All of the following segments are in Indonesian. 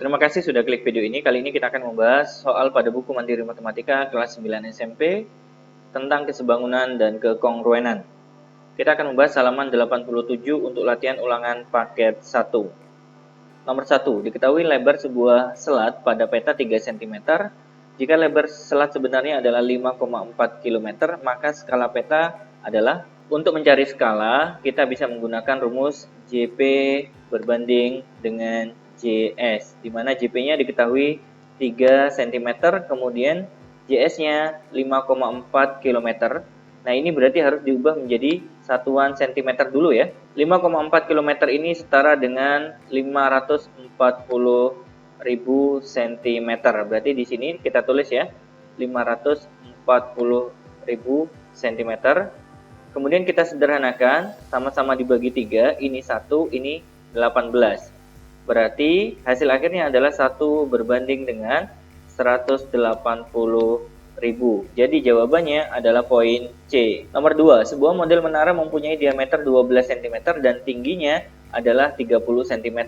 Terima kasih sudah klik video ini. Kali ini kita akan membahas soal pada buku Mandiri Matematika kelas 9 SMP tentang kesebangunan dan kekongruenan. Kita akan membahas halaman 87 untuk latihan ulangan paket 1. Nomor 1. Diketahui lebar sebuah selat pada peta 3 cm. Jika lebar selat sebenarnya adalah 5,4 km, maka skala peta adalah, untuk mencari skala, kita bisa menggunakan rumus JP berbanding dengan JS, di mana JP-nya diketahui 3 cm, kemudian JS-nya 5,4 km. Nah, ini berarti harus diubah menjadi satuan cm dulu ya. 5,4 km ini setara dengan 540.000 cm. Berarti di sini kita tulis ya, 540.000 cm. Kemudian kita sederhanakan, sama-sama dibagi 3, ini 1, ini 18. Berarti hasil akhirnya adalah 1 berbanding dengan 180.000. Jadi jawabannya adalah poin C. Nomor 2, sebuah model menara mempunyai diameter 12 cm dan tingginya adalah 30 cm.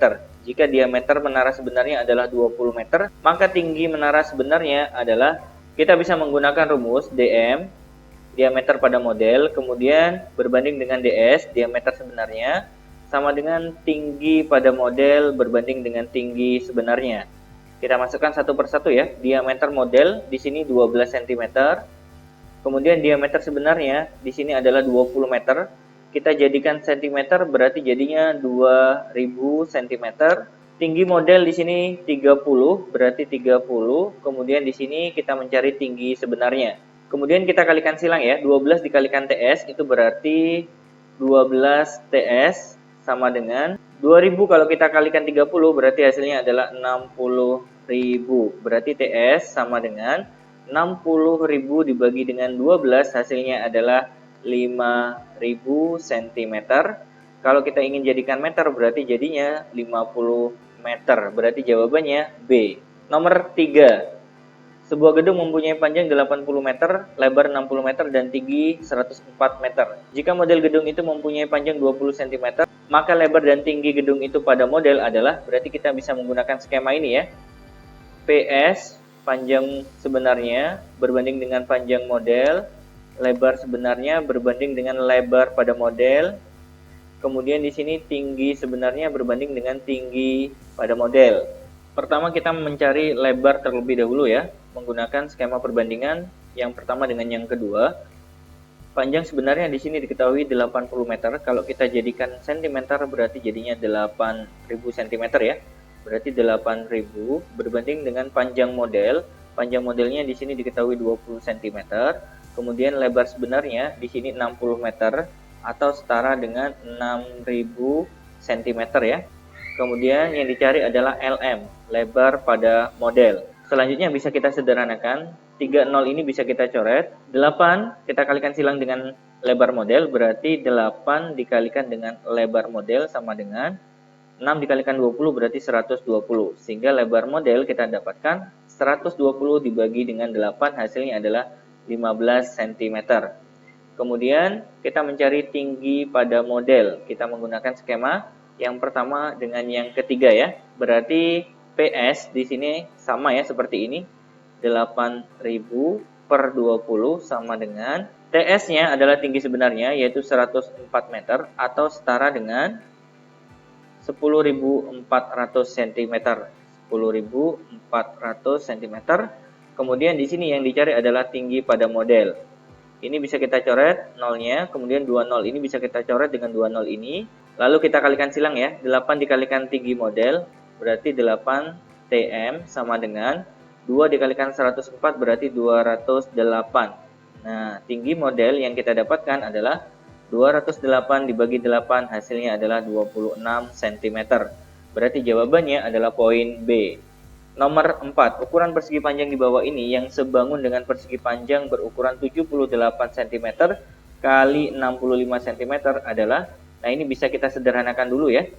Jika diameter menara sebenarnya adalah 20 meter, maka tinggi menara sebenarnya adalah, kita bisa menggunakan rumus DM, diameter pada model, kemudian berbanding dengan DS, diameter sebenarnya, sama dengan tinggi pada model berbanding dengan tinggi sebenarnya. Kita masukkan satu persatu ya. Diameter model di sini 12 cm. Kemudian diameter sebenarnya di sini adalah 20 meter. Kita jadikan cm, berarti jadinya 2000 cm. Tinggi model di sini 30, berarti 30. Kemudian di sini kita mencari tinggi sebenarnya. Kemudian kita kalikan silang ya. 12 dikalikan TS itu berarti 12 TS sama dengan 2000, kalau kita kalikan 30 berarti hasilnya adalah 60.000. Berarti TS sama dengan 60.000 dibagi dengan 12, hasilnya adalah 5.000 cm. Kalau kita ingin jadikan meter berarti jadinya 50 meter. Berarti jawabannya B. Nomor 3. Sebuah gedung mempunyai panjang 80 meter, lebar 60 meter, dan tinggi 104 meter. Jika model gedung itu mempunyai panjang 20 cm, maka lebar dan tinggi gedung itu pada model adalah, berarti kita bisa menggunakan skema ini ya. PS, panjang sebenarnya berbanding dengan panjang model, lebar sebenarnya berbanding dengan lebar pada model, kemudian di sini tinggi sebenarnya berbanding dengan tinggi pada model. Pertama kita mencari lebar terlebih dahulu ya, menggunakan skema perbandingan yang pertama dengan yang kedua. Panjang sebenarnya di sini diketahui 80 meter. Kalau kita jadikan cm berarti jadinya 8000 cm ya. Berarti 8000 berbanding dengan panjang model. Panjang modelnya di sini diketahui 20 cm. Kemudian lebar sebenarnya di sini 60 meter atau setara dengan 6000 cm ya. Kemudian yang dicari adalah LM, lebar pada model. Selanjutnya bisa kita sederhanakan. 30 ini bisa kita coret. 8 kita kalikan silang dengan lebar model, berarti 8 dikalikan dengan lebar model sama dengan 6 dikalikan 20 berarti 120. Sehingga lebar model kita dapatkan 120 dibagi dengan 8, hasilnya adalah 15 cm. Kemudian kita mencari tinggi pada model. Kita menggunakan skema yang pertama dengan yang ketiga ya. Berarti PS di sini sama ya seperti ini. 8000 per 20 sama dengan TS-nya adalah tinggi sebenarnya yaitu 104 meter atau setara dengan 10.400 cm. 10.400 cm. Kemudian di sini yang dicari adalah tinggi pada model. Ini bisa kita coret nolnya, kemudian 20 ini bisa kita coret dengan 20 ini. Lalu kita kalikan silang ya, 8 dikalikan tinggi model, berarti 8 TM sama dengan 2 dikalikan 104 berarti 208. Nah, tinggi model yang kita dapatkan adalah 208 dibagi 8, hasilnya adalah 26 cm. Berarti jawabannya adalah poin B. Nomor 4, ukuran persegi panjang di bawah ini yang sebangun dengan persegi panjang berukuran 78 cm kali 65 cm adalah, nah ini bisa kita sederhanakan dulu ya.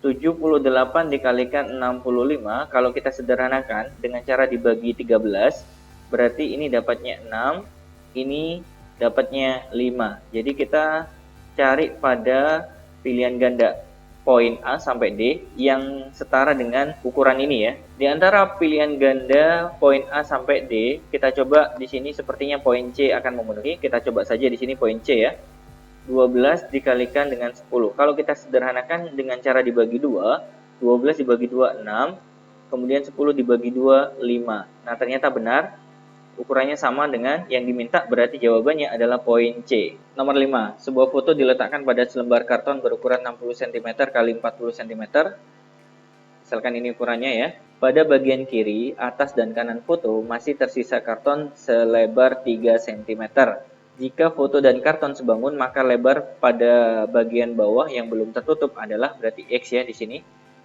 78 dikalikan 65, kalau kita sederhanakan dengan cara dibagi 13, berarti ini dapatnya 6, ini dapatnya 5. Jadi kita cari pada pilihan ganda. poin A sampai D yang setara dengan ukuran ini ya. Di antara pilihan ganda poin A sampai D, kita coba di sini sepertinya poin C akan memenuhi. Kita coba saja di sini poin C ya. 12 dikalikan dengan 10. Kalau kita sederhanakan dengan cara dibagi 2, 12 dibagi 2, 6. Kemudian 10 dibagi 2, 5. Nah, ternyata benar. Ukurannya sama dengan yang diminta, berarti jawabannya adalah poin C. Nomor 5. Sebuah foto diletakkan pada selembar karton berukuran 60 cm x 40 cm. Misalkan ini ukurannya ya. Pada bagian kiri, atas dan kanan foto masih tersisa karton selebar 3 cm. Jika foto dan karton sebangun, maka lebar pada bagian bawah yang belum tertutup adalah berarti X ya di sini.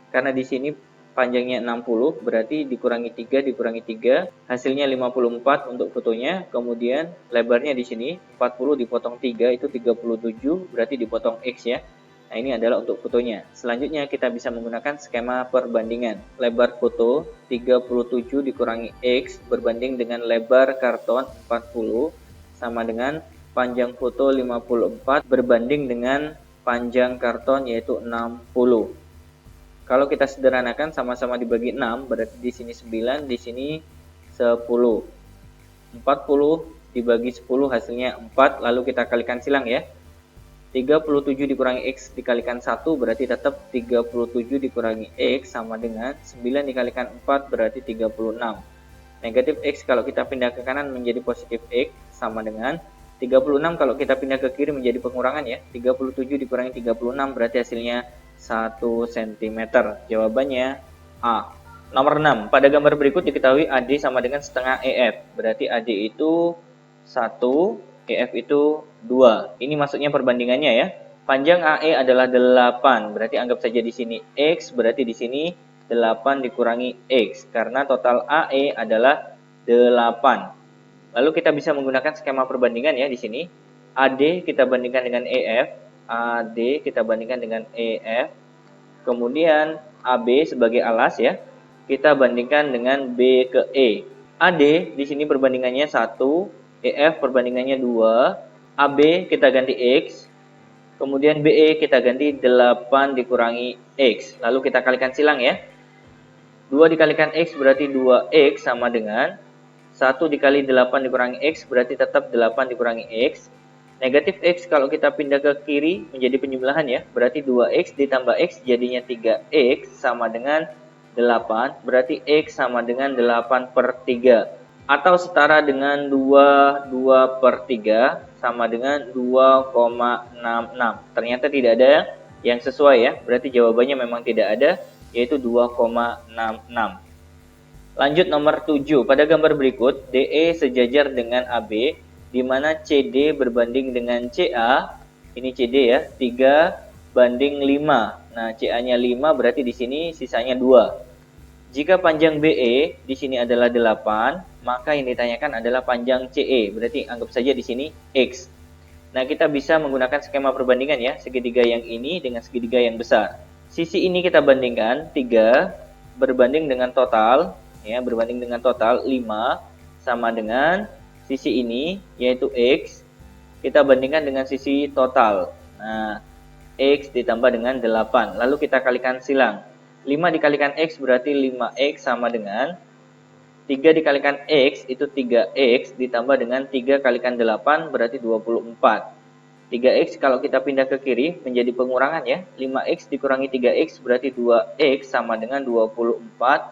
Karena di sini panjangnya 60, berarti dikurangi 3 dikurangi 3, hasilnya 54 untuk fotonya. Kemudian lebarnya di sini 40 dipotong 3 itu 37, berarti dipotong X ya. Nah, ini adalah untuk fotonya. Selanjutnya kita bisa menggunakan skema perbandingan. Lebar foto 37 dikurangi X berbanding dengan lebar karton 40 sama dengan panjang foto 54 berbanding dengan panjang karton yaitu 60. Kalau kita sederhanakan sama-sama dibagi 6, berarti di sini 9, di sini 10. 40 dibagi 10 hasilnya 4, lalu kita kalikan silang ya. 37 dikurangi X dikalikan 1 berarti tetap 37 dikurangi X sama dengan 9 dikalikan 4 berarti 36. Negatif X kalau kita pindah ke kanan menjadi positif X sama dengan 36 kalau kita pindah ke kiri menjadi pengurangan ya. 37 dikurangi 36 berarti hasilnya 1 cm. Jawabannya A. Nomor 6. Pada gambar berikut diketahui AD sama dengan setengah EF. Berarti AD itu 1, EF itu 2. Ini maksudnya perbandingannya ya. Panjang AE adalah 8. Berarti anggap saja di sini X, berarti di sini 8 dikurangi X. Karena total AE adalah 8. Lalu kita bisa menggunakan skema perbandingan ya di sini. AD kita bandingkan dengan EF. AD kita bandingkan dengan EF, kemudian AB sebagai alas ya, kita bandingkan dengan B ke E. AD di sini perbandingannya 1, EF perbandingannya 2, AB kita ganti X, kemudian BE kita ganti 8 dikurangi X, lalu kita kalikan silang ya. 2 dikalikan X berarti 2X sama dengan 1 dikali 8 dikurangi X berarti tetap 8 dikurangi X. Negatif X kalau kita pindah ke kiri menjadi penjumlahan ya, berarti 2X ditambah X jadinya 3X sama dengan 8, berarti X sama dengan 8/3. Atau setara dengan 2 per 3 sama dengan 2,66. Ternyata tidak ada yang sesuai ya, berarti jawabannya memang tidak ada, yaitu 2,66. Lanjut nomor 7, pada gambar berikut DE sejajar dengan AB, di mana CD berbanding dengan CA, ini CD ya, 3:5. Nah, CA-nya 5 berarti di sini sisanya 2. Jika panjang BE di sini adalah 8, maka yang ditanyakan adalah panjang CE, berarti anggap saja di sini X. Nah, kita bisa menggunakan skema perbandingan ya, segitiga yang ini dengan segitiga yang besar. Sisi ini kita bandingkan 3 berbanding dengan total ya, berbanding dengan total 5 sama dengan sisi ini yaitu X kita bandingkan dengan sisi total. Nah, X ditambah dengan 8. Lalu kita kalikan silang. 5 dikalikan X berarti 5X sama dengan 3 dikalikan X itu 3X ditambah dengan 3 kalikan 8 berarti 24. 3X kalau kita pindah ke kiri menjadi pengurangan ya. 5X dikurangi 3X berarti 2X sama dengan 24.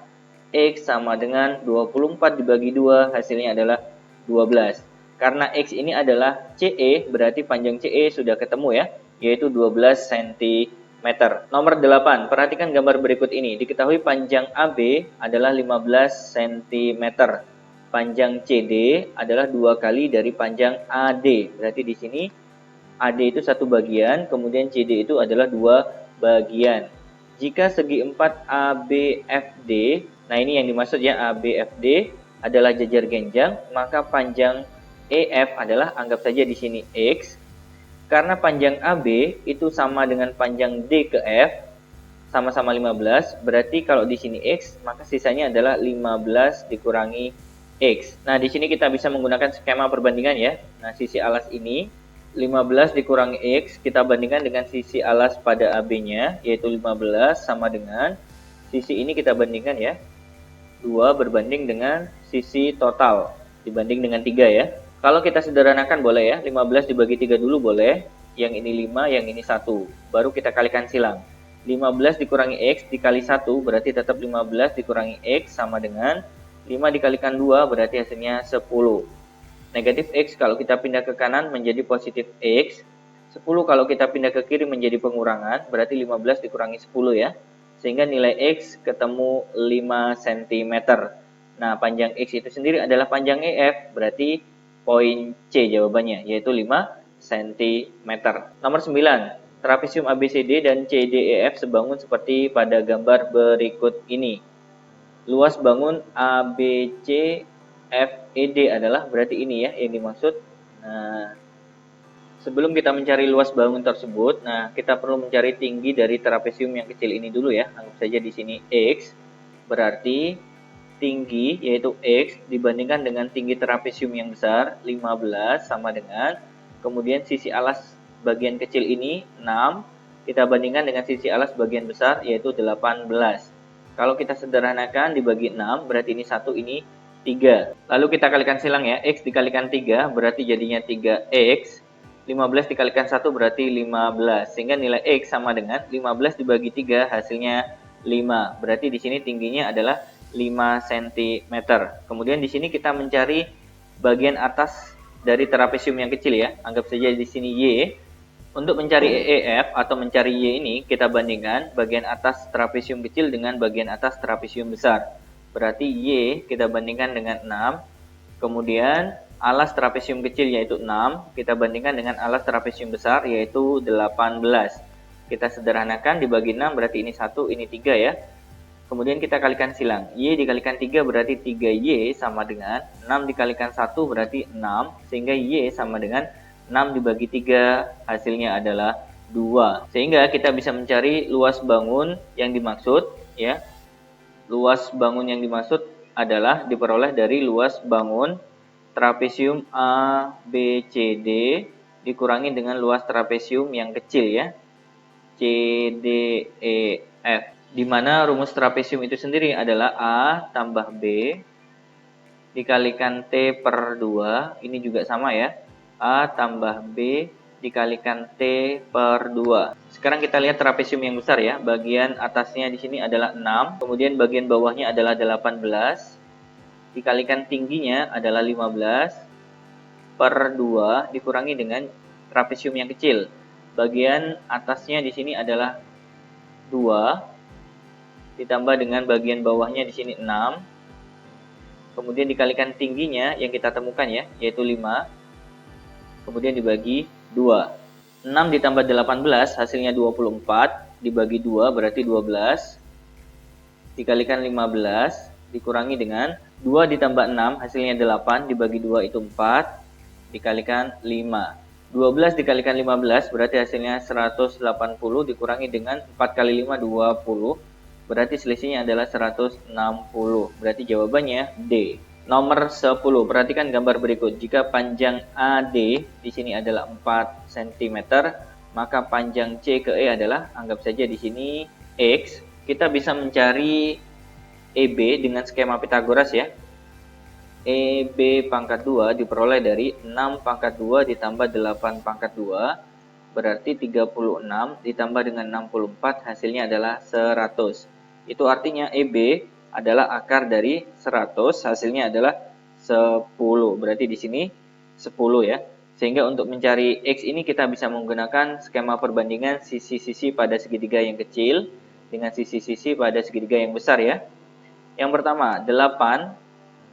X sama dengan 24 dibagi 2 hasilnya adalah 12. Karena X ini adalah CE, berarti panjang CE sudah ketemu ya, yaitu 12 cm. Nomor 8, perhatikan gambar berikut ini. Diketahui panjang AB adalah 15 cm. Panjang CD adalah 2 kali dari panjang AD. Berarti di sini AD itu 1 bagian, kemudian CD itu adalah 2 bagian. Jika segi 4 ABFD, nah ini yang dimaksud ya, ABFD adalah jajar genjang, maka panjang EF adalah anggap saja di sini X. Karena panjang AB itu sama dengan panjang D ke F, sama-sama 15, berarti kalau di sini X, maka sisanya adalah 15 dikurangi X. Nah, di sini kita bisa menggunakan skema perbandingan ya. Nah, sisi alas ini 15 dikurangi X kita bandingkan dengan sisi alas pada AB-nya, yaitu 15 sama dengan sisi ini kita bandingkan ya, 2 berbanding dengan sisi total, dibanding dengan 3 ya. Kalau kita sederhanakan boleh ya, 15 dibagi 3 dulu boleh, yang ini 5, yang ini 1, baru kita kalikan silang. 15 dikurangi X dikali 1 berarti tetap 15 dikurangi X sama dengan 5 dikalikan 2 berarti hasilnya 10. Negatif X kalau kita pindah ke kanan menjadi positif X. 10 kalau kita pindah ke kiri menjadi pengurangan, berarti 15 dikurangi 10 ya. Sehingga nilai X ketemu 5 cm. Nah, panjang X itu sendiri adalah panjang EF, berarti poin C jawabannya, yaitu 5 cm. Nomor 9, trapesium ABCD dan CDEF sebangun seperti pada gambar berikut ini. Luas bangun ABC FED adalah berarti ini ya yang dimaksud. Nah, sebelum kita mencari luas bangun tersebut, nah kita perlu mencari tinggi dari trapesium yang kecil ini dulu ya. Anggap saja di sini X, berarti tinggi yaitu X dibandingkan dengan tinggi trapesium yang besar 15 sama dengan, kemudian sisi alas bagian kecil ini 6, kita bandingkan dengan sisi alas bagian besar yaitu 18. Kalau kita sederhanakan dibagi 6 berarti ini 1, ini 3. Lalu kita kalikan silang ya, X dikalikan 3 berarti jadinya 3X. 15 dikalikan 1 berarti 15. Sehingga nilai X sama dengan 15 dibagi 3 hasilnya 5. Berarti di sini tingginya adalah 5 cm. Kemudian di sini kita mencari bagian atas dari trapesium yang kecil ya. Anggap saja di sini Y. Untuk mencari EF atau mencari Y ini kita bandingkan bagian atas trapesium kecil dengan bagian atas trapesium besar. Berarti Y kita bandingkan dengan 6. Kemudian alas trapesium kecil yaitu 6 kita bandingkan dengan alas trapesium besar yaitu 18. Kita sederhanakan dibagi 6 berarti ini 1, ini 3 ya. Kemudian kita kalikan silang. Y dikalikan 3 berarti 3Y sama dengan 6 dikalikan 1 berarti 6. Sehingga Y sama dengan 6 dibagi 3 hasilnya adalah 2. Sehingga kita bisa mencari luas bangun yang dimaksud ya. Luas bangun yang dimaksud adalah diperoleh dari luas bangun trapesium ABCD dikurangi dengan luas trapesium yang kecil ya, CDEF. Di mana rumus trapesium itu sendiri adalah A tambah B dikalikan T per 2. Ini juga sama ya. A tambah B dikalikan T per 2. Sekarang kita lihat trapesium yang besar ya. Bagian atasnya di sini adalah 6. Kemudian bagian bawahnya adalah 18. Dikalikan tingginya adalah 15. Per 2 dikurangi dengan trapesium yang kecil. Bagian atasnya di sini adalah 2. Ditambah dengan bagian bawahnya di sini 6. Kemudian dikalikan tingginya yang kita temukan ya, yaitu 5. Kemudian dibagi 2. 6 ditambah 18 hasilnya 24. Dibagi 2 berarti 12. Dikalikan 15. Dikurangi dengan 2 ditambah 6 hasilnya 8. Dibagi 2 itu 4. Dikalikan 5. 12 dikalikan 15 berarti hasilnya 180. Dikurangi dengan 4 kali 5 20. Berarti selisihnya adalah 160. Berarti jawabannya D. Nomor 10. Perhatikan gambar berikut. Jika panjang AD di sini adalah 4 cm, maka panjang C ke E adalah, anggap saja di sini X. Kita bisa mencari EB dengan skema Pythagoras ya. EB pangkat 2 diperoleh dari 6 pangkat 2 ditambah 8 pangkat 2. Berarti 36 ditambah dengan 64 hasilnya adalah 100. Itu artinya EB adalah akar dari 100, hasilnya adalah 10. Berarti di sini 10 ya. Sehingga untuk mencari X ini kita bisa menggunakan skema perbandingan sisi-sisi pada segitiga yang kecil dengan sisi-sisi pada segitiga yang besar ya. Yang pertama, 8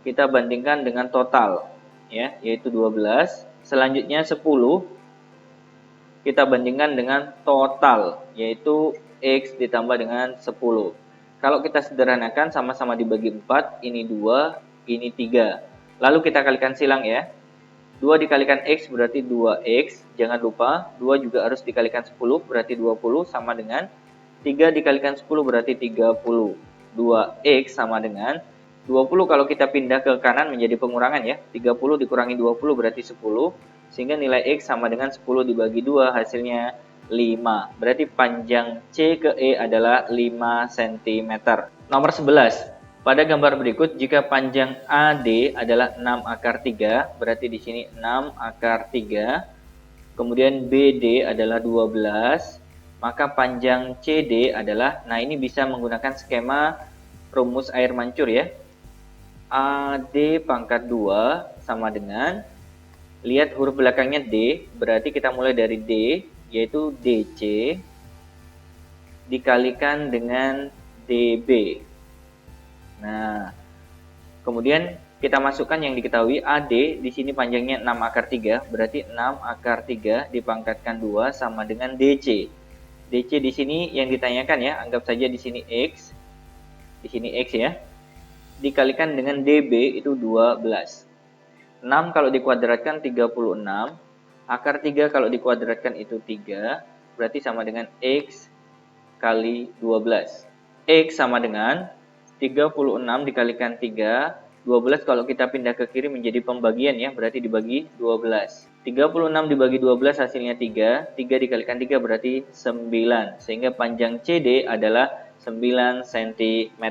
kita bandingkan dengan total ya, yaitu 12. Selanjutnya 10 kita bandingkan dengan total, yaitu X ditambah dengan 10. Kalau kita sederhanakan sama-sama dibagi 4, ini 2, ini 3. Lalu kita kalikan silang ya. 2 dikalikan X berarti 2X. Jangan lupa 2 juga harus dikalikan 10 berarti 20 sama dengan 3 dikalikan 10 berarti 30. 2X sama dengan 20 kalau kita pindah ke kanan menjadi pengurangan ya. 30 dikurangi 20 berarti 10. sehingga nilai X sama dengan 10 dibagi 2, hasilnya 5. Berarti panjang C ke E adalah 5 cm. Nomor 11. Pada gambar berikut, jika panjang AD adalah 6 akar 3, berarti di sini 6 akar 3, kemudian BD adalah 12, maka panjang CD adalah, nah ini bisa menggunakan skema rumus air mancur ya. AD pangkat 2 sama dengan, lihat huruf belakangnya D, berarti kita mulai dari D, yaitu DC, dikalikan dengan DB. Nah, kemudian kita masukkan yang diketahui AD, di sini panjangnya 6 akar 3, berarti 6 akar 3 dipangkatkan 2 sama dengan DC. DC di sini yang ditanyakan ya, anggap saja di sini X, di sini X ya, dikalikan dengan DB itu 12. 6 kalau dikuadratkan 36, akar 3 kalau dikuadratkan itu 3, berarti sama dengan X kali 12. X sama dengan 36 dikalikan 3, 12 kalau kita pindah ke kiri menjadi pembagian ya, berarti dibagi 12. 36 dibagi 12 hasilnya 3, 3 dikalikan 3 berarti 9, sehingga panjang CD adalah 9 cm.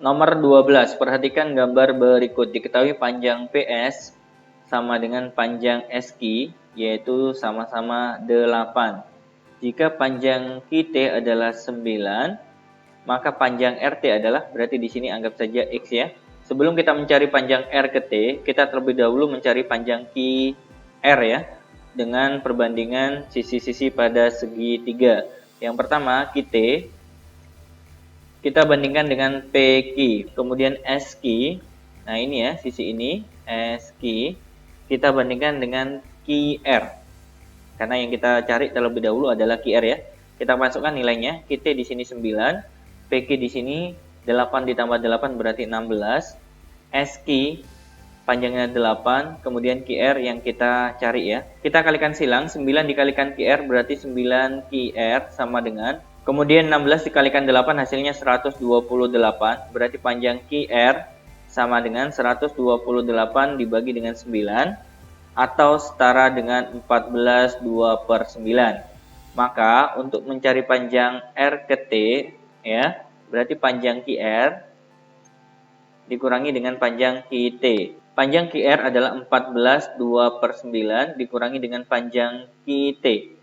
Nomor 12, perhatikan gambar berikut. Diketahui panjang PS sama dengan panjang SQ, yaitu sama-sama 8. Jika panjang QT adalah 9, maka panjang RT adalah, berarti di sini anggap saja X ya. Sebelum kita mencari panjang R ke T, kita terlebih dahulu mencari panjang QR ya, dengan perbandingan sisi-sisi pada segitiga. Yang pertama, QT, kita bandingkan dengan PQ, kemudian SQ, nah ini ya, sisi ini, SQ, kita bandingkan dengan QR, karena yang kita cari terlebih dahulu adalah QR ya. Kita masukkan nilainya, QT di sini 9, PQ di sini 8 ditambah 8 berarti 16, SQ panjangnya 8, kemudian QR yang kita cari ya. Kita kalikan silang, 9 dikalikan QR berarti 9 QR sama dengan, kemudian 16 dikalikan 8 hasilnya 128, berarti panjang QR sama dengan 128 dibagi dengan 9, atau setara dengan 14 2/9. Maka untuk mencari panjang R ke T ya, berarti panjang QR dikurangi dengan panjang QT. Panjang QR adalah 14 2/9 dikurangi dengan panjang QT,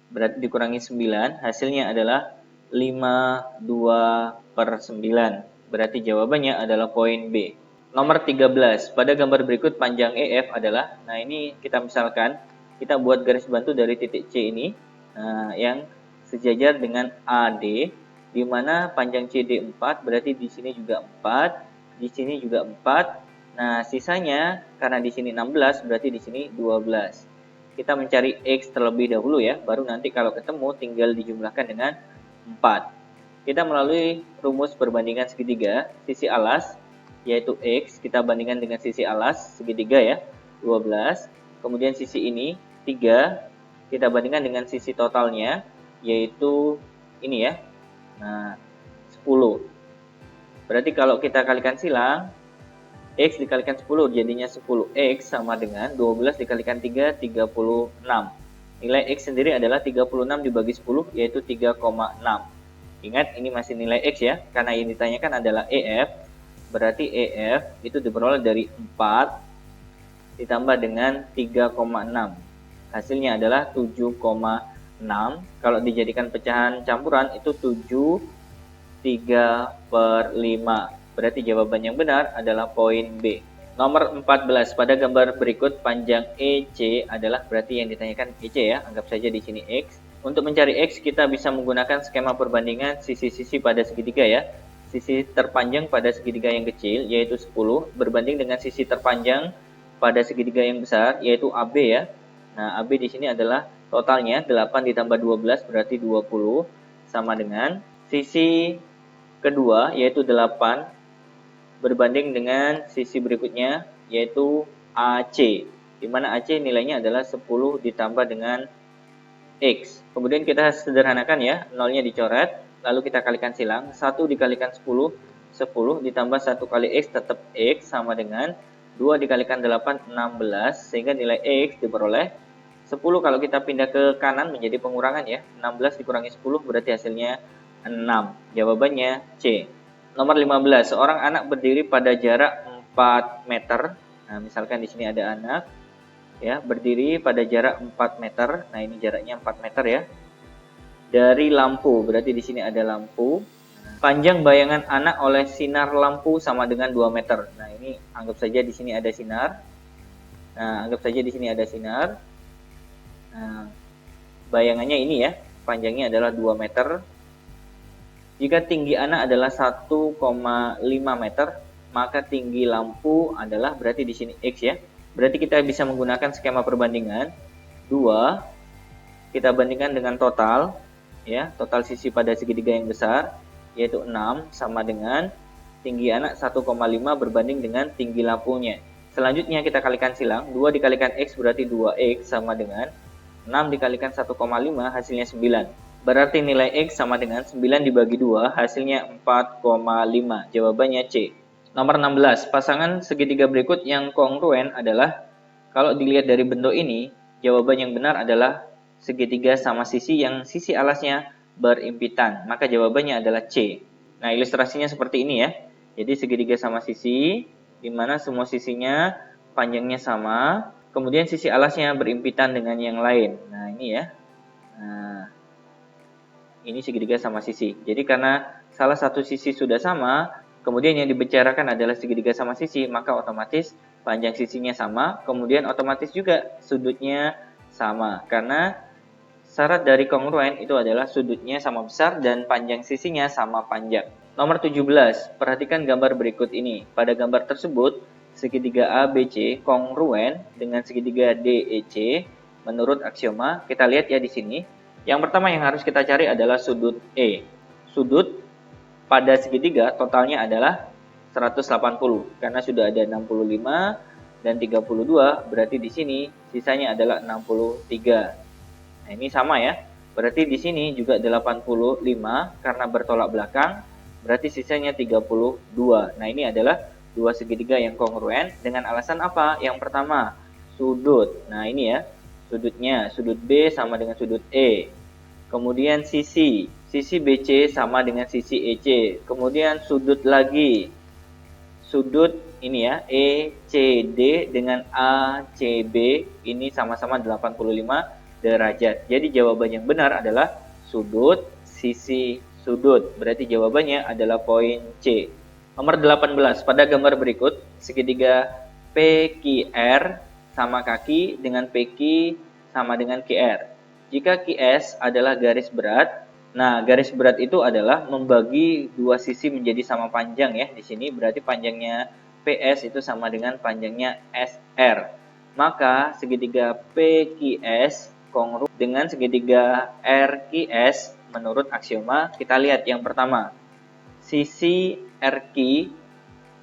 berarti dikurangi 9, hasilnya adalah 5 2/9. Berarti jawabannya adalah poin B. Nomor 13, pada gambar berikut panjang EF adalah, nah ini kita misalkan, kita buat garis bantu dari titik C ini, yang sejajar dengan AD, di mana panjang CD 4, berarti di sini juga 4, di sini juga 4. Nah, sisanya karena di sini 16, berarti di sini 12. Kita mencari X terlebih dahulu ya, baru nanti kalau ketemu tinggal dijumlahkan dengan 4. Kita melalui rumus perbandingan segitiga, sisi alas yaitu X, kita bandingkan dengan sisi alas segitiga ya, 12. Kemudian sisi ini 3, kita bandingkan dengan sisi totalnya yaitu ini ya, nah 10. Berarti kalau kita kalikan silang, X dikalikan 10 jadinya 10X sama dengan 12 dikalikan 3, 36. Nilai X sendiri adalah 36 dibagi 10 yaitu 3,6. Ingat ini masih nilai X ya, karena yang ditanyakan adalah EF. Berarti EF itu diperoleh dari 4 ditambah dengan 3,6. Hasilnya adalah 7,6. Kalau dijadikan pecahan campuran itu 7 3/5. Berarti jawaban yang benar adalah poin B. Nomor 14, pada gambar berikut panjang EC adalah, berarti yang ditanyakan EC ya, anggap saja di sini X. Untuk mencari X kita bisa menggunakan skema perbandingan sisi-sisi pada segitiga ya. Sisi terpanjang pada segitiga yang kecil yaitu 10 berbanding dengan sisi terpanjang pada segitiga yang besar yaitu AB ya. Nah, AB di sini adalah totalnya 8 ditambah 12 berarti 20 sama dengan sisi kedua yaitu 8 berbanding dengan sisi berikutnya yaitu AC, di mana AC nilainya adalah 10 ditambah dengan X. Kemudian kita sederhanakan ya, nolnya dicoret, lalu kita kalikan silang, 1 dikalikan 10, 10 ditambah 1 kali X tetap X sama dengan 2 dikalikan 8, 16. Sehingga nilai X diperoleh 10 kalau kita pindah ke kanan menjadi pengurangan ya. 16 dikurangi 10 berarti hasilnya 6. Jawabannya C. Nomor 15. Seorang anak berdiri pada jarak 4 meter. Nah, misalkan di sini ada anak ya, berdiri pada jarak 4 meter. Nah, ini jaraknya 4 meter ya. Dari lampu, berarti di sini ada lampu. Panjang bayangan anak oleh sinar lampu sama dengan 2 meter. Nah, ini anggap saja di sini ada sinar. Nah, anggap saja di sini ada sinar. Nah, bayangannya ini ya, panjangnya adalah 2 meter. Jika tinggi anak adalah 1,5 meter, maka tinggi lampu adalah, berarti di sini X ya. Berarti kita bisa menggunakan skema perbandingan. 2 kita bandingkan dengan total ya, total sisi pada segitiga yang besar yaitu 6 sama dengan tinggi anak 1,5 berbanding dengan tinggi lampunya. Selanjutnya kita kalikan silang, 2 dikalikan X berarti 2X sama dengan 6 dikalikan 1,5 hasilnya 9. Berarti nilai X sama dengan 9 dibagi 2 hasilnya 4,5. Jawabannya C. Nomor 16, pasangan segitiga berikut yang kongruen adalah, kalau dilihat dari bentuk ini, jawaban yang benar adalah segitiga sama sisi yang sisi alasnya berimpitan. Maka jawabannya adalah C. Nah, ilustrasinya seperti ini ya. Jadi segitiga sama sisi, di mana semua sisinya panjangnya sama, kemudian sisi alasnya berimpitan dengan yang lain. Nah, ini ya. Nah, ini segitiga sama sisi. Jadi karena salah satu sisi sudah sama, kemudian yang dibicarakan adalah segitiga sama sisi, maka otomatis panjang sisinya sama, kemudian otomatis juga sudutnya sama. Karena syarat dari kongruen itu adalah sudutnya sama besar dan panjang sisinya sama panjang. Nomor 17, perhatikan gambar berikut ini. Pada gambar tersebut, segitiga ABC kongruen dengan segitiga DEC menurut aksioma. Kita lihat ya di sini. Yang pertama yang harus kita cari adalah sudut E. Sudut pada segitiga totalnya adalah 180 karena sudah ada 65 dan 32, berarti di sini sisanya adalah 63. Nah, ini sama ya. Berarti di sini juga 85 karena bertolak belakang, berarti sisanya 32. Nah, ini adalah dua segitiga yang kongruen dengan alasan apa? Yang pertama, sudut. Nah, ini ya. Sudutnya, sudut B sama dengan sudut E. Kemudian sisi BC sama dengan sisi EC. Kemudian sudut lagi. Sudut ini ya, ECD dengan ACB ini sama-sama 85 derajat. Jadi jawaban yang benar adalah sudut, sisi, sudut. Berarti jawabannya adalah poin C. Nomor 18. Pada gambar berikut, segitiga PQR sama kaki dengan PQ sama dengan QR. Jika QS adalah garis berat, nah garis berat itu adalah membagi dua sisi menjadi sama panjang ya. Di sini berarti panjangnya PS itu sama dengan panjangnya SR. Maka segitiga PQS kongru dengan segitiga RQS menurut aksioma. Kita lihat yang pertama, sisi RQ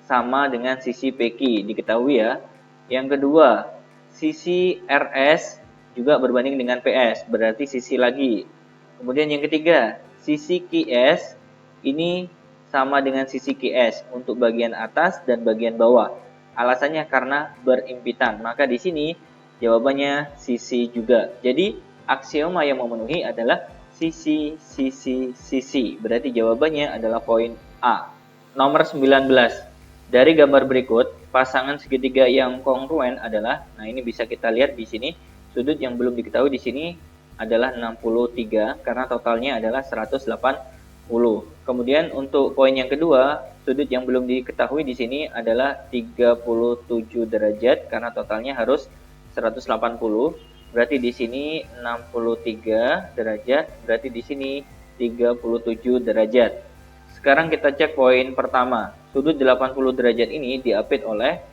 sama dengan sisi PQ, diketahui ya. Yang kedua, sisi RS juga berbanding dengan PS, berarti sisi lagi. Kemudian yang ketiga, sisi QS ini sama dengan sisi QS untuk bagian atas dan bagian bawah. Alasannya karena berimpitan. Maka di sini jawabannya sisi juga. Jadi aksioma yang memenuhi adalah sisi, sisi, sisi. Berarti jawabannya adalah poin A. Nomor 19. Dari gambar berikut, pasangan segitiga yang kongruen adalah, nah ini bisa kita lihat di sini, sudut yang belum diketahui di sini adalah 63 karena totalnya adalah 180. Kemudian untuk poin yang kedua, sudut yang belum diketahui di sini adalah 37 derajat karena totalnya harus 180. Berarti di sini 63 derajat, berarti di sini 37 derajat. Sekarang kita cek poin pertama. Sudut 80 derajat ini diapit oleh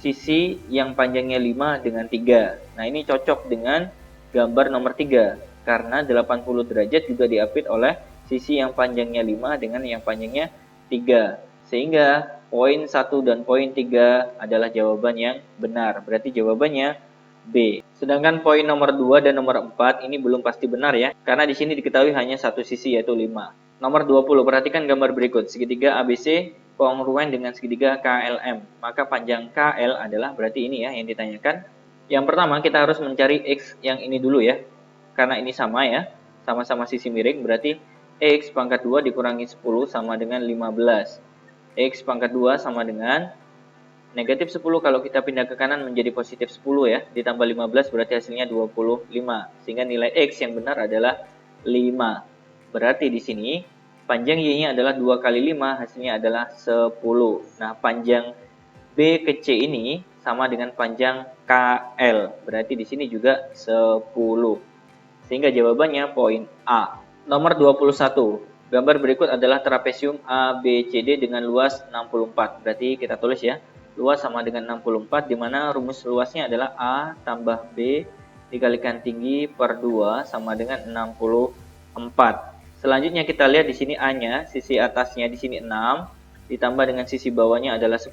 sisi yang panjangnya 5 dengan 3. Nah, ini cocok dengan gambar nomor 3 karena 80 derajat juga diapit oleh sisi yang panjangnya 5 dengan yang panjangnya 3. Sehingga poin 1 dan poin 3 adalah jawaban yang benar. Berarti jawabannya B. Sedangkan poin nomor 2 dan nomor 4 ini belum pasti benar ya. Karena di sini diketahui hanya satu sisi yaitu 5. Nomor 20, perhatikan gambar berikut. Segitiga ABC kongruen dengan segitiga KLM. Maka panjang KL adalah berarti ini ya yang ditanyakan. Yang pertama kita harus mencari X yang ini dulu ya. Karena ini sama ya, sama-sama sisi miring, berarti X pangkat 2 dikurangi 10 sama dengan 15. X pangkat 2 sama dengan negatif 10 kalau kita pindah ke kanan menjadi positif 10 ya, ditambah 15 berarti hasilnya 25. Sehingga nilai X yang benar adalah 5. Berarti di sini panjang Y-nya adalah 2 kali 5, hasilnya adalah 10. Nah, panjang B ke C ini sama dengan panjang KL. Berarti di sini juga 10. Sehingga jawabannya poin A. Nomor 21. Gambar berikut adalah trapesium ABCD dengan luas 64. Berarti kita tulis ya. Luas sama dengan 64, di mana rumus luasnya adalah A tambah B dikalikan tinggi per 2 sama dengan 64. Selanjutnya kita lihat di sini A-nya, sisi atasnya di sini 6, ditambah dengan sisi bawahnya adalah 10,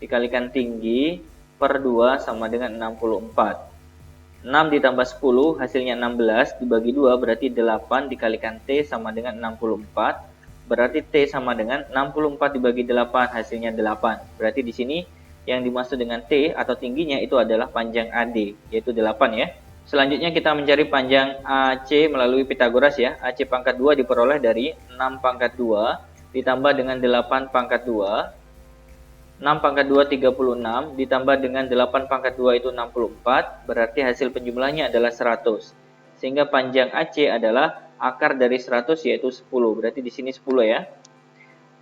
dikalikan tinggi per 2 sama dengan 64. 6 ditambah 10 hasilnya 16, dibagi 2 berarti 8 dikalikan T sama dengan 64. Berarti T sama dengan 64 dibagi 8 hasilnya 8. Berarti di sini yang dimaksud dengan T atau tingginya itu adalah panjang AD, yaitu 8 ya. Selanjutnya kita mencari panjang AC melalui Pitagoras ya. AC pangkat 2 diperoleh dari 6 pangkat 2 ditambah dengan 8 pangkat 2. 6 pangkat 2 36 ditambah dengan 8 pangkat 2 itu 64, berarti hasil penjumlahnya adalah 100. Sehingga panjang AC adalah akar dari 100 yaitu 10. Berarti di sini 10 ya.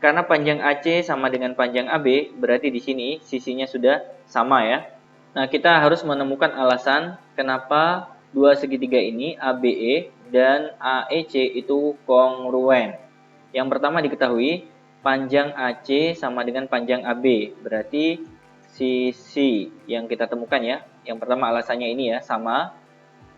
Karena panjang AC sama dengan panjang AB, berarti di sini sisinya sudah sama ya. Nah, kita harus menemukan alasan kenapa dua segitiga ini ABE dan AEC itu kongruen. Yang pertama diketahui panjang AC sama dengan panjang AB, berarti sisi yang kita temukan ya. Yang pertama alasannya ini ya, sama.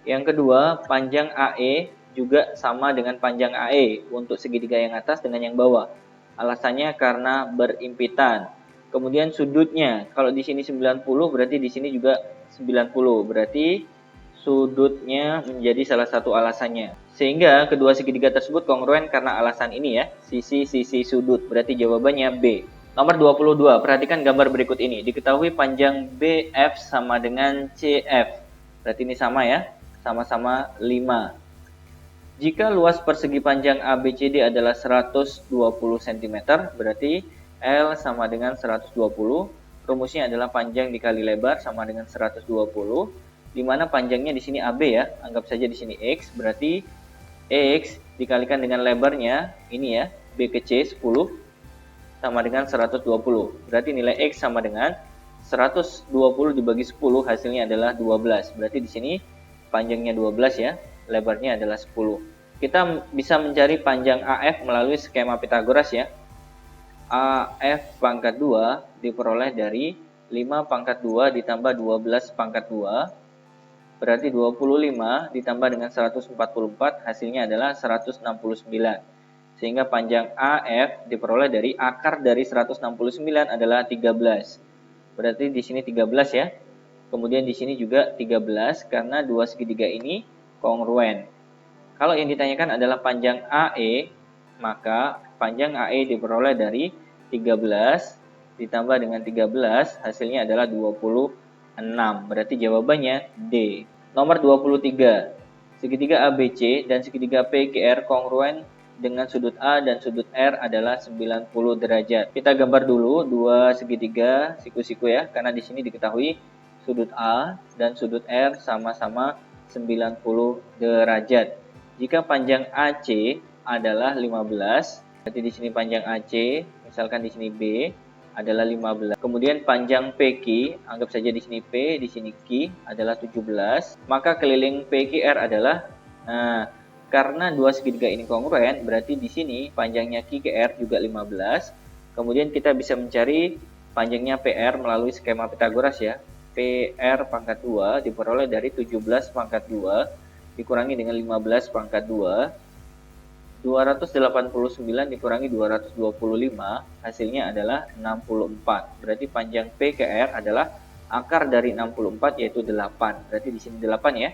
Yang kedua, panjang AE juga sama dengan panjang AE untuk segitiga yang atas dengan yang bawah. Alasannya karena berimpitan. Kemudian sudutnya, kalau di sini 90 berarti di sini juga 90. Berarti sudutnya menjadi salah satu alasannya. Sehingga kedua segitiga tersebut kongruen karena alasan ini ya, sisi-sisi sudut. Berarti jawabannya B. Nomor 22, perhatikan gambar berikut ini. Diketahui panjang BF sama dengan CF. Berarti ini sama ya, sama-sama 5. Jika luas persegi panjang ABCD adalah 120 cm, berarti L sama dengan 120. Rumusnya adalah panjang dikali lebar sama dengan 120. Di mana panjangnya di sini AB ya, anggap saja di sini X, berarti X dikalikan dengan lebarnya ini ya, B ke C 10 sama dengan 120. Berarti nilai X sama dengan 120 dibagi 10 hasilnya adalah 12. Berarti di sini panjangnya 12 ya, lebarnya adalah 10. Kita bisa mencari panjang AF melalui skema Pitagoras ya. AF pangkat 2 diperoleh dari 5 pangkat 2 ditambah 12 pangkat 2. Berarti 25 ditambah dengan 144 hasilnya adalah 169. Sehingga panjang AF diperoleh dari akar dari 169 adalah 13. Berarti di sini 13 ya. Kemudian di sini juga 13 karena dua segitiga ini kongruen. Kalau yang ditanyakan adalah panjang AE, maka panjang AE diperoleh dari 13 ditambah dengan 13 hasilnya adalah 26. Berarti jawabannya D. Nomor 23. Segitiga ABC dan segitiga PQR kongruen dengan sudut A dan sudut R adalah 90 derajat. Kita gambar dulu dua segitiga siku-siku ya, karena di sini diketahui sudut A dan sudut R sama-sama 90 derajat. Jika panjang AC adalah 15, berarti di sini panjang AC, misalkan di sini B adalah 15. Kemudian panjang PQ, anggap saja di sini P, di sini Q adalah 17. Maka keliling PQR adalah, karena dua segitiga ini kongruen, berarti di sini panjangnya QR juga 15. Kemudian kita bisa mencari panjangnya PR melalui skema Pitagoras ya. PR pangkat 2 diperoleh dari 17 pangkat 2 dikurangi dengan 15 pangkat 2. 289 dikurangi 225 hasilnya adalah 64. Berarti panjang PQR adalah akar dari 64 yaitu 8. Berarti di sini 8 ya.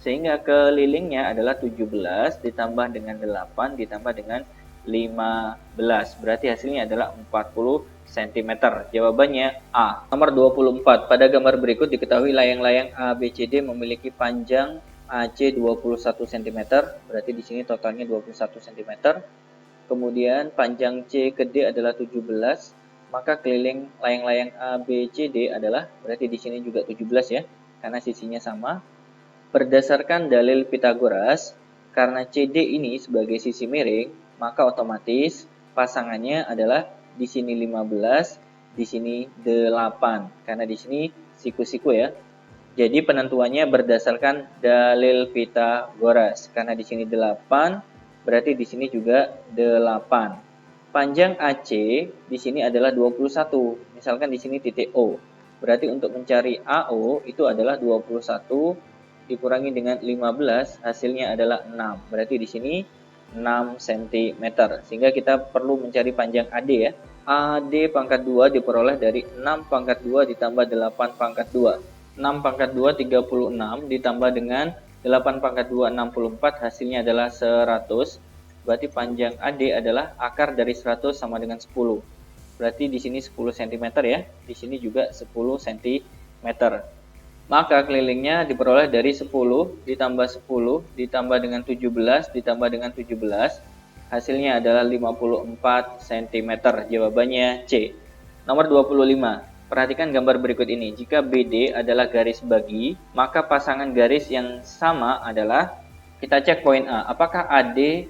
Sehingga kelilingnya adalah 17 ditambah dengan 8 ditambah dengan 15. Berarti hasilnya adalah 40 cm. Jawabannya A. Nomor 24. Pada gambar berikut diketahui layang-layang ABCD memiliki panjang AC 21 cm. Berarti di sini totalnya 21 cm. Kemudian panjang C ke D adalah 17. Maka keliling layang-layang ABCD adalah, berarti di sini juga 17 ya, karena sisinya sama. Berdasarkan dalil Pitagoras, karena CD ini sebagai sisi miring, maka otomatis pasangannya adalah di sini 15, di sini 8. Karena di sini siku-siku ya. Jadi penentuannya berdasarkan dalil Pitagoras. Karena di sini 8, berarti di sini juga 8. Panjang AC di sini adalah 21. Misalkan di sini titik O. Berarti untuk mencari AO itu adalah 21 dikurangi dengan 15, hasilnya adalah 6. Berarti di sini 6 cm. Sehingga kita perlu mencari panjang AD ya. AD pangkat 2 diperoleh dari 6 pangkat 2 ditambah 8 pangkat 2. 6 pangkat 2 36 ditambah dengan 8 pangkat 2 64, hasilnya adalah 100. Berarti panjang AD adalah akar dari 100 sama dengan 10. Berarti di sini 10 cm ya. Di sini juga 10 cm. Maka kelilingnya diperoleh dari 10 ditambah 10 ditambah dengan 17 ditambah dengan 17. Hasilnya adalah 54 cm. Jawabannya C. Nomor 25. Perhatikan gambar berikut ini. Jika BD adalah garis bagi, maka pasangan garis yang sama adalah, kita cek poin A. Apakah AD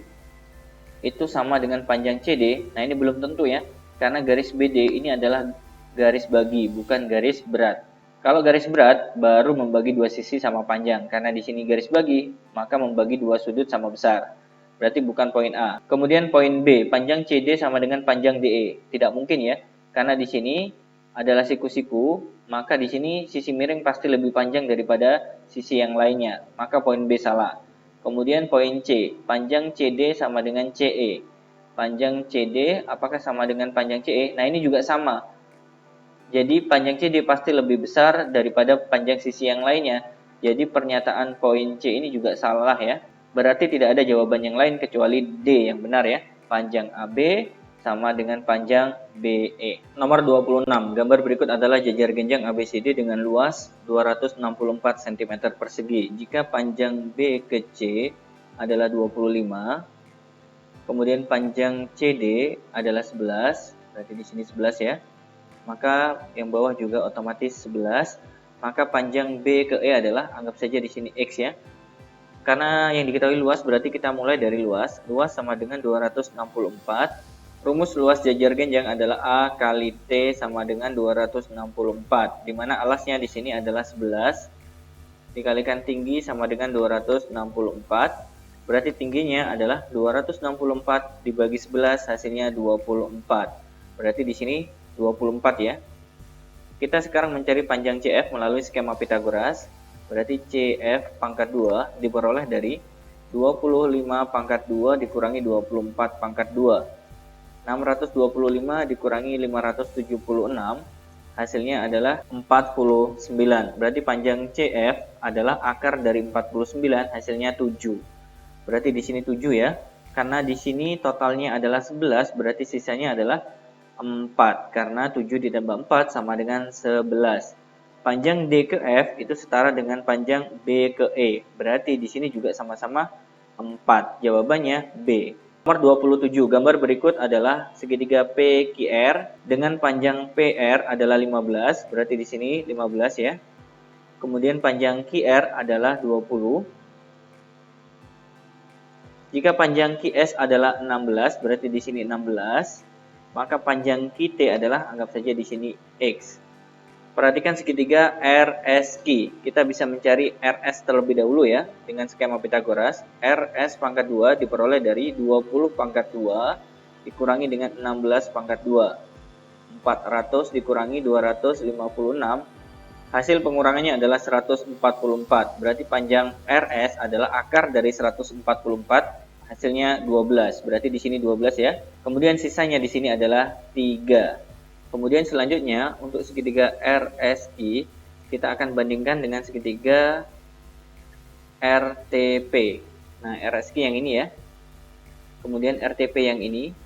itu sama dengan panjang CD? Nah ini belum tentu ya. Karena garis BD ini adalah garis bagi, bukan garis berat. Kalau garis berat baru membagi dua sisi sama panjang. Karena di sini garis bagi, maka membagi dua sudut sama besar. Berarti bukan poin A. Kemudian poin B, panjang CD sama dengan panjang DE. Tidak mungkin ya. Karena di sini adalah siku-siku, maka di sini sisi miring pasti lebih panjang daripada sisi yang lainnya. Maka poin B salah. Kemudian poin C, panjang CD sama dengan CE. Panjang CD apakah sama dengan panjang CE? Nah ini juga sama. Jadi panjang CD pasti lebih besar daripada panjang sisi yang lainnya. Jadi pernyataan poin C ini juga salah ya. Berarti tidak ada jawaban yang lain kecuali D yang benar ya. Panjang AB sama dengan panjang BE. Nomor 26. Gambar berikut adalah jajar genjang ABCD dengan luas 264 cm persegi. Jika panjang B ke C adalah 25, kemudian panjang CD adalah 11, berarti di sini 11 ya. Maka yang bawah juga otomatis 11. Maka panjang B ke E adalah, anggap saja di sini X ya. Karena yang diketahui luas, berarti kita mulai dari luas. Luas sama dengan 264. Rumus luas jajar genjang adalah A kali T sama dengan 264. Di mana alasnya di sini adalah 11. Dikalikan tinggi sama dengan 264. Berarti tingginya adalah 264 dibagi 11, hasilnya 24. Berarti di sini 24 ya. Kita sekarang mencari panjang CF melalui skema Pitagoras. Berarti CF pangkat 2 diperoleh dari 25 pangkat 2 dikurangi 24 pangkat 2. 625 dikurangi 576, hasilnya adalah 49. Berarti panjang CF adalah akar dari 49, hasilnya 7. Berarti di sini 7 ya. Karena di sini totalnya adalah 11, berarti sisanya adalah 4, karena 7 ditambah 4 sama dengan 11. Panjang D ke F itu setara dengan panjang B ke E. Berarti di sini juga sama-sama 4. Jawabannya B. Nomor 27. Gambar berikut adalah segitiga PQR dengan panjang PR adalah 15. Berarti di sini 15 ya. Kemudian panjang QR adalah 20. Jika panjang QS adalah 16, berarti di sini 16. Maka panjang QT adalah, anggap saja di sini X. Perhatikan segitiga RSQ. Kita bisa mencari RS terlebih dahulu ya, dengan skema Pitagoras. RS pangkat 2 diperoleh dari 20 pangkat 2 dikurangi dengan 16 pangkat 2. 400 dikurangi 256. Hasil pengurangannya adalah 144. Berarti panjang RS adalah akar dari 144. Hasilnya 12, berarti di sini 12 ya. Kemudian sisanya di sini adalah 3. Kemudian selanjutnya untuk segitiga RSI kita akan bandingkan dengan segitiga RTP. Nah, RSI yang ini ya. kemudian RTP yang ini.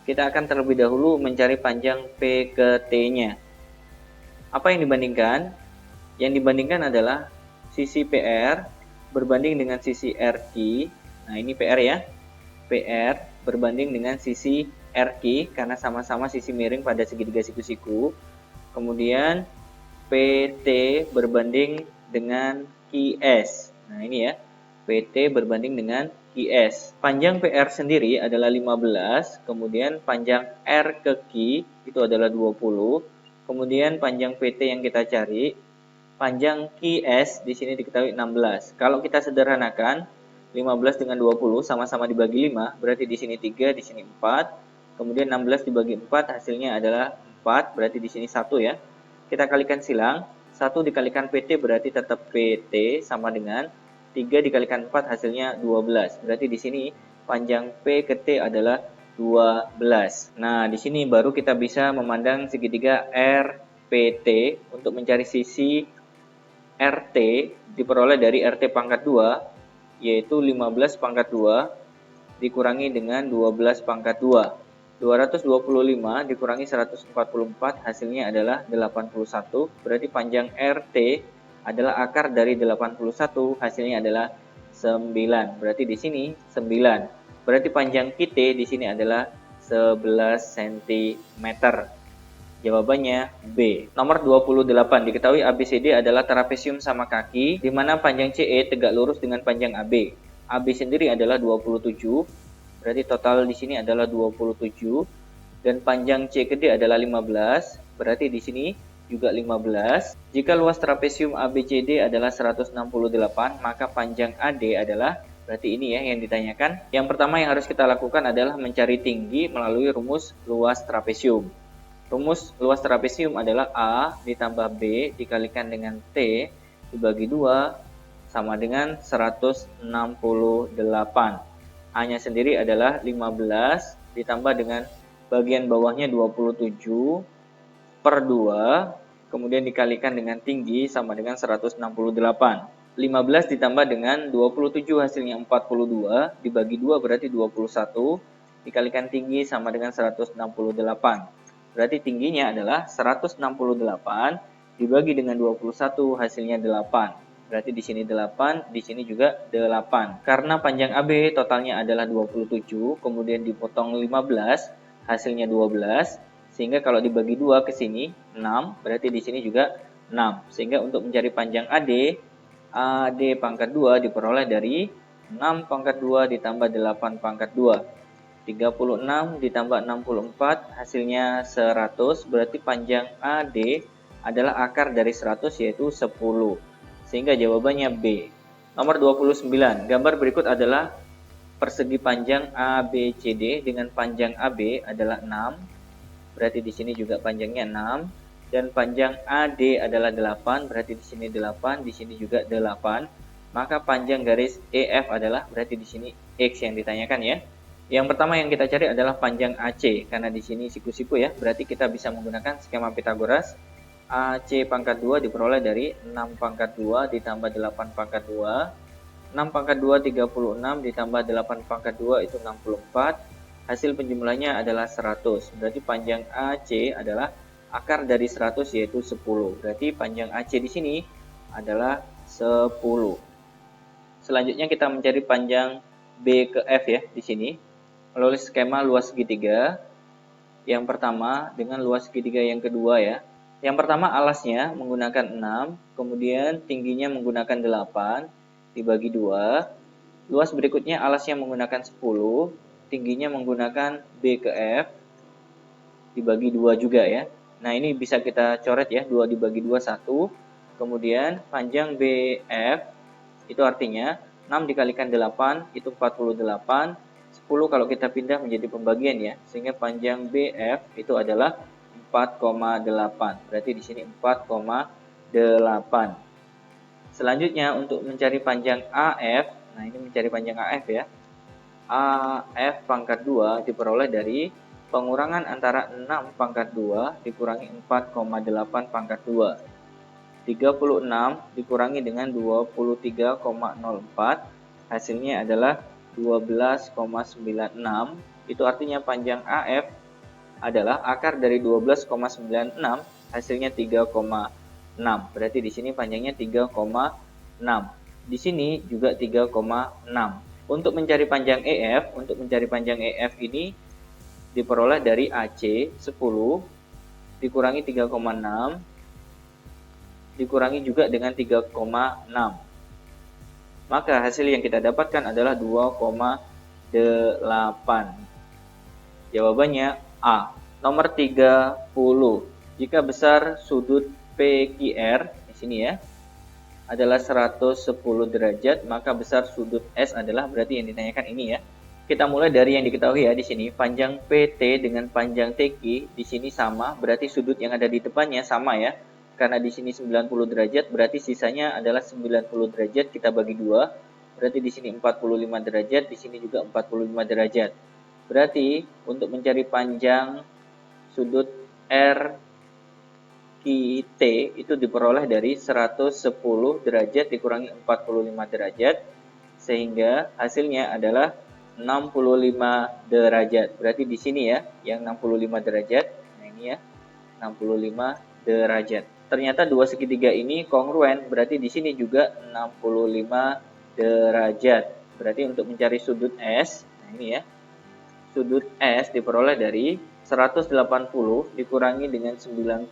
Kita akan terlebih dahulu mencari panjang P ke T-nya. Apa yang dibandingkan? Yang dibandingkan adalah sisi PR berbanding dengan sisi RQ. Nah, ini PR ya. PR berbanding dengan sisi RQ karena sama-sama sisi miring pada segitiga siku-siku. Kemudian PT berbanding dengan QS. Nah, ini ya. PT berbanding dengan QS. Panjang PR sendiri adalah 15, kemudian panjang R ke Q itu adalah 20, kemudian panjang PT yang kita cari, panjang QS di sini diketahui 16. Kalau kita sederhanakan, 15 dengan 20 sama-sama dibagi 5, berarti di sini 3, di sini 4. Kemudian 16 dibagi 4 hasilnya adalah 4, berarti di sini 1 ya. Kita kalikan silang, 1 dikalikan PT berarti tetap PT sama dengan 3 dikalikan 4 hasilnya 12. Berarti di sini panjang P ke T adalah 12. Nah, di sini baru kita bisa memandang segitiga RPT untuk mencari sisi RT diperoleh dari RT pangkat 2, yaitu 15 pangkat 2 dikurangi dengan 12 pangkat 2. 225 dikurangi 144 hasilnya adalah 81. Berarti panjang RT adalah akar dari 81, hasilnya adalah 9. Berarti di sini 9. Berarti panjang QT di sini adalah 11 cm. Jawabannya B. Nomor 28, diketahui ABCD adalah trapesium sama kaki, di mana panjang CE tegak lurus dengan panjang AB. AB sendiri adalah 27, berarti total di sini adalah 27, dan panjang C ke D adalah 15, berarti di sini juga 15. Jika luas trapesium ABCD adalah 168, maka panjang AD adalah, berarti ini ya yang ditanyakan. Yang pertama yang harus kita lakukan adalah mencari tinggi melalui rumus luas trapesium. Rumus luas trapesium adalah A ditambah B dikalikan dengan T dibagi 2 sama dengan 168. A-nya sendiri adalah 15 ditambah dengan bagian bawahnya 27 per 2, kemudian dikalikan dengan tinggi sama dengan 168. 15 ditambah dengan 27 hasilnya 42, dibagi 2 berarti 21, dikalikan tinggi sama dengan 168. Berarti tingginya adalah 168 dibagi dengan 21 hasilnya 8. Berarti di sini 8, di sini juga 8. Karena panjang AB totalnya adalah 27, kemudian dipotong 15, hasilnya 12. Sehingga kalau dibagi 2 ke sini 6, berarti di sini juga 6. Sehingga untuk mencari panjang AD, AD pangkat 2 diperoleh dari 6 pangkat 2 ditambah 8 pangkat 2. 36 ditambah 64 hasilnya 100, berarti panjang AD adalah akar dari 100 yaitu 10. Sehingga jawabannya B. Nomor 29, gambar berikut adalah persegi panjang ABCD dengan panjang AB adalah 6. Berarti di sini juga panjangnya 6, dan panjang AD adalah 8, berarti di sini 8, di sini juga 8. Maka panjang garis EF adalah, berarti di sini X yang ditanyakan ya. Yang pertama yang kita cari adalah panjang AC, karena di sini siku-siku ya, berarti kita bisa menggunakan skema Pitagoras. AC pangkat 2 diperoleh dari 6 pangkat 2 ditambah 8 pangkat 2. 6 pangkat 2 36 ditambah 8 pangkat 2 itu 64. Hasil penjumlahnya adalah 100. Berarti panjang AC adalah akar dari 100 yaitu 10. Berarti panjang AC di sini adalah 10. Selanjutnya kita mencari panjang B ke F ya di sini. Melalui skema luas segitiga. Yang pertama dengan luas segitiga yang kedua ya. Yang pertama alasnya menggunakan 6, kemudian tingginya menggunakan 8 dibagi 2. Luas berikutnya alasnya menggunakan 10, tingginya menggunakan B ke F dibagi 2 juga ya. Nah, ini bisa kita coret ya, 2 dibagi 2 1. Kemudian panjang BF itu artinya 6 dikalikan 8 itu 48. 10 kalau kita pindah menjadi pembagian ya, sehingga panjang BF itu adalah 4,8. Berarti di sini 4,8. Selanjutnya untuk mencari panjang AF, nah ini mencari panjang AF ya. AF pangkat 2 diperoleh dari pengurangan antara 6 pangkat 2 dikurangi 4,8 pangkat 2. 36 dikurangi dengan 23,04, hasilnya adalah 12,96, itu artinya panjang AF adalah akar dari 12,96, hasilnya 3,6. Berarti di sini panjangnya 3,6. Di sini juga 3,6. Untuk mencari panjang EF ini diperoleh dari AC 10 dikurangi 3,6 dikurangi juga dengan 3,6. Maka hasil yang kita dapatkan adalah 2,8. Jawabannya A. Nomor 30. Jika besar sudut PQR di sini ya adalah 110 derajat, maka besar sudut S adalah, berarti yang ditanyakan ini ya. Kita mulai dari yang diketahui ya di sini. Panjang PT dengan panjang TQ di sini sama, berarti sudut yang ada di depannya sama ya. Karena di sini 90 derajat, berarti sisanya adalah 90 derajat, kita bagi 2. Berarti di sini 45 derajat, di sini juga 45 derajat. Berarti untuk mencari panjang sudut RQT itu diperoleh dari 110 derajat dikurangi 45 derajat, sehingga hasilnya adalah 65 derajat. Berarti di sini ya, yang 65 derajat. Nah ini ya, 65 derajat. Ternyata dua segitiga ini kongruen, berarti di sini juga 65 derajat. Berarti untuk mencari sudut S, nah ini ya, sudut S diperoleh dari 180 dikurangi dengan 90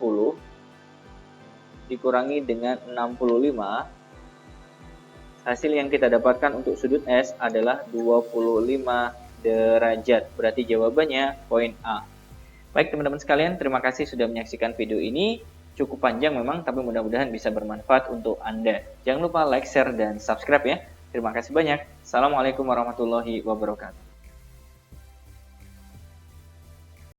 dikurangi dengan 65. Hasil yang kita dapatkan untuk sudut S adalah 25 derajat. Berarti jawabannya poin A. Baik teman-teman sekalian, terima kasih sudah menyaksikan video ini. Cukup panjang memang, tapi mudah-mudahan bisa bermanfaat untuk Anda. Jangan lupa like, share, dan subscribe ya. Terima kasih banyak. Assalamualaikum warahmatullahi wabarakatuh.